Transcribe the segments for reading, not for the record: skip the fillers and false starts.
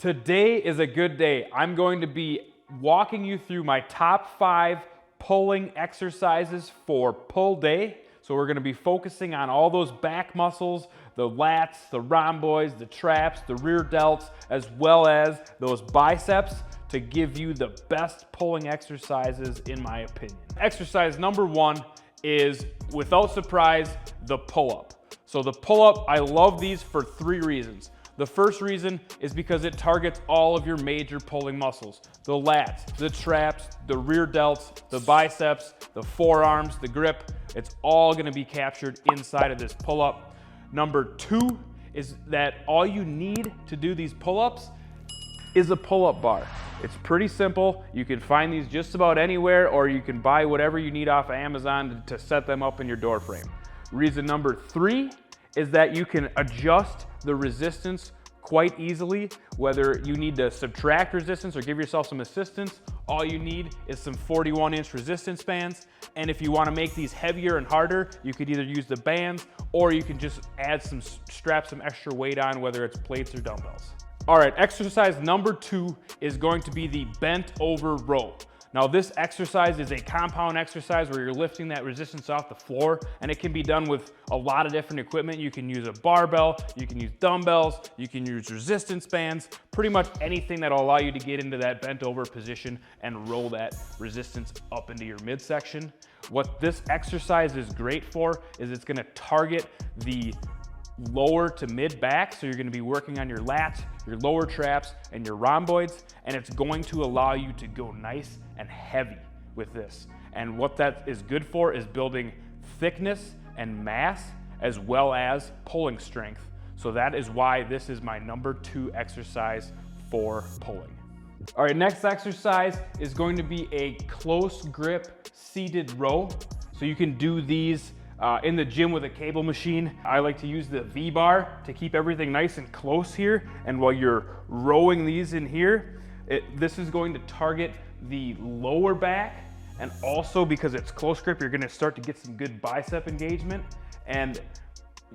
Today is a good day. I'm going to be walking you through my top 5 pulling exercises for pull day. So we're going to be focusing on all those back muscles, the lats, the rhomboids, the traps, the rear delts, as well as those biceps to give you the best pulling exercises in my opinion. Exercise number 1 is, without surprise, the pull-up. So the pull-up, I love these for 3 reasons. The first reason is because it targets all of your major pulling muscles. The lats, the traps, the rear delts, the biceps, the forearms, the grip. It's all gonna be captured inside of this pull-up. Number 2 is that all you need to do these pull-ups is a pull-up bar. It's pretty simple. You can find these just about anywhere, or you can buy whatever you need off of Amazon to set them up in your door frame. Reason number 3 is that you can adjust the resistance quite easily, whether you need to subtract resistance or give yourself some assistance. All you need is some 41-inch resistance bands. And if you want to make these heavier and harder, you could either use the bands or you can just add strap some extra weight on, whether it's plates or dumbbells. All right, exercise number 2 is going to be the bent over row. Now this exercise is a compound exercise where you're lifting that resistance off the floor, and it can be done with a lot of different equipment. You can use a barbell, you can use dumbbells, you can use resistance bands, pretty much anything that'll allow you to get into that bent over position and roll that resistance up into your midsection. What this exercise is great for is it's gonna target the lower to mid back, so you're going to be working on your lats, your lower traps, and your rhomboids, and it's going to allow you to go nice and heavy with this. And what that is good for is building thickness and mass as well as pulling strength. So that is why this is my number 2 exercise for pulling. All right, next exercise is going to be a close grip seated row. So you can do these in the gym with a cable machine. I like to use the V-bar to keep everything nice and close here. And while you're rowing these in here, this is going to target the lower back. And also because it's close grip, you're gonna start to get some good bicep engagement. And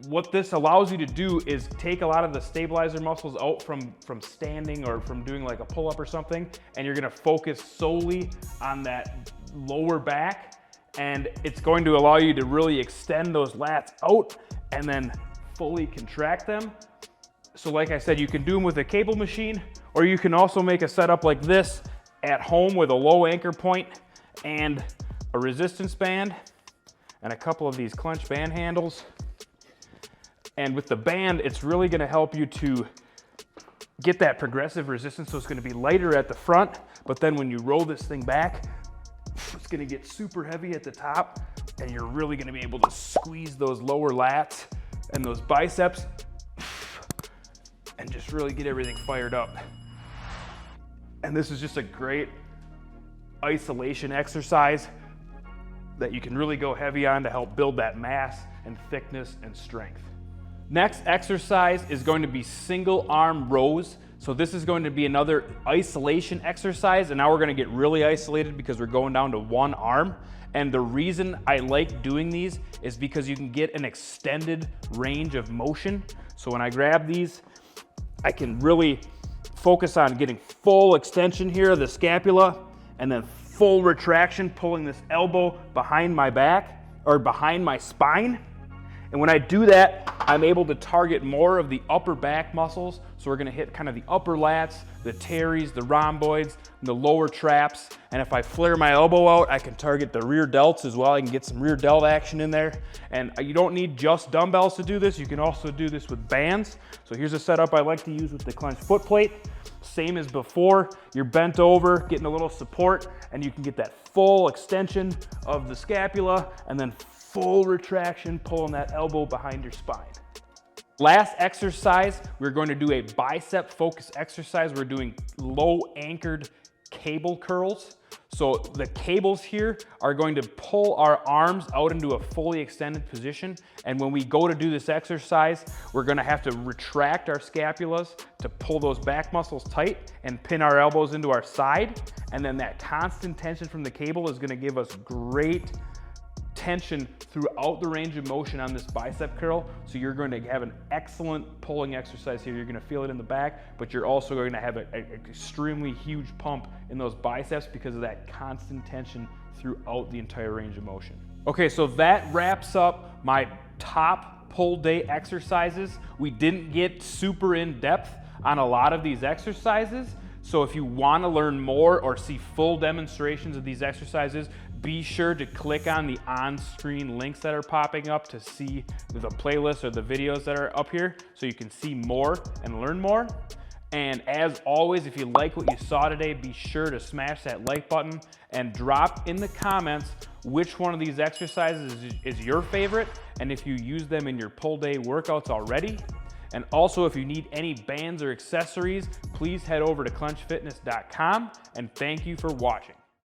what this allows you to do is take a lot of the stabilizer muscles out from standing or from doing like a pull-up or something. And you're gonna focus solely on that lower back. And it's going to allow you to really extend those lats out and then fully contract them. So like I said, you can do them with a cable machine, or you can also make a setup like this at home with a low anchor point and a resistance band and a couple of these clench band handles. And with the band, it's really gonna help you to get that progressive resistance. So it's gonna be lighter at the front, but then when you roll this thing back, it's gonna get super heavy at the top, and you're really gonna be able to squeeze those lower lats and those biceps and just really get everything fired up. And this is just a great isolation exercise that you can really go heavy on to help build that mass and thickness and strength. Next exercise is going to be single arm rows. So this is going to be another isolation exercise, and now we're gonna get really isolated because we're going down to one arm. And the reason I like doing these is because you can get an extended range of motion. So when I grab these, I can really focus on getting full extension here of the scapula and then full retraction, pulling this elbow behind my back or behind my spine. And when I do that, I'm able to target more of the upper back muscles. So we're gonna hit kind of the upper lats, the teres, the rhomboids, and the lower traps. And if I flare my elbow out, I can target the rear delts as well. I can get some rear delt action in there. And you don't need just dumbbells to do this. You can also do this with bands. So here's a setup I like to use with the Clench Footplate. Same as before, you're bent over, getting a little support, and you can get that full extension of the scapula and then full retraction, pulling that elbow behind your spine. Last exercise, we're going to do a bicep focus exercise. We're doing low anchored cable curls. So the cables here are going to pull our arms out into a fully extended position. And when we go to do this exercise, we're gonna have to retract our scapulas to pull those back muscles tight and pin our elbows into our side. And then that constant tension from the cable is gonna give us great tension throughout the range of motion on this bicep curl. So you're going to have an excellent pulling exercise here. You're going to feel it in the back, but you're also going to have an extremely huge pump in those biceps because of that constant tension throughout the entire range of motion. Okay, so that wraps up my top pull day exercises. We didn't get super in depth on a lot of these exercises. So if you want to learn more or see full demonstrations of these exercises, be sure to click on the on-screen links that are popping up to see the playlist or the videos that are up here so you can see more and learn more. And as always, if you like what you saw today, be sure to smash that like button and drop in the comments which one of these exercises is your favorite and if you use them in your pull day workouts already. And also, if you need any bands or accessories, please head over to clenchfitness.com, and thank you for watching.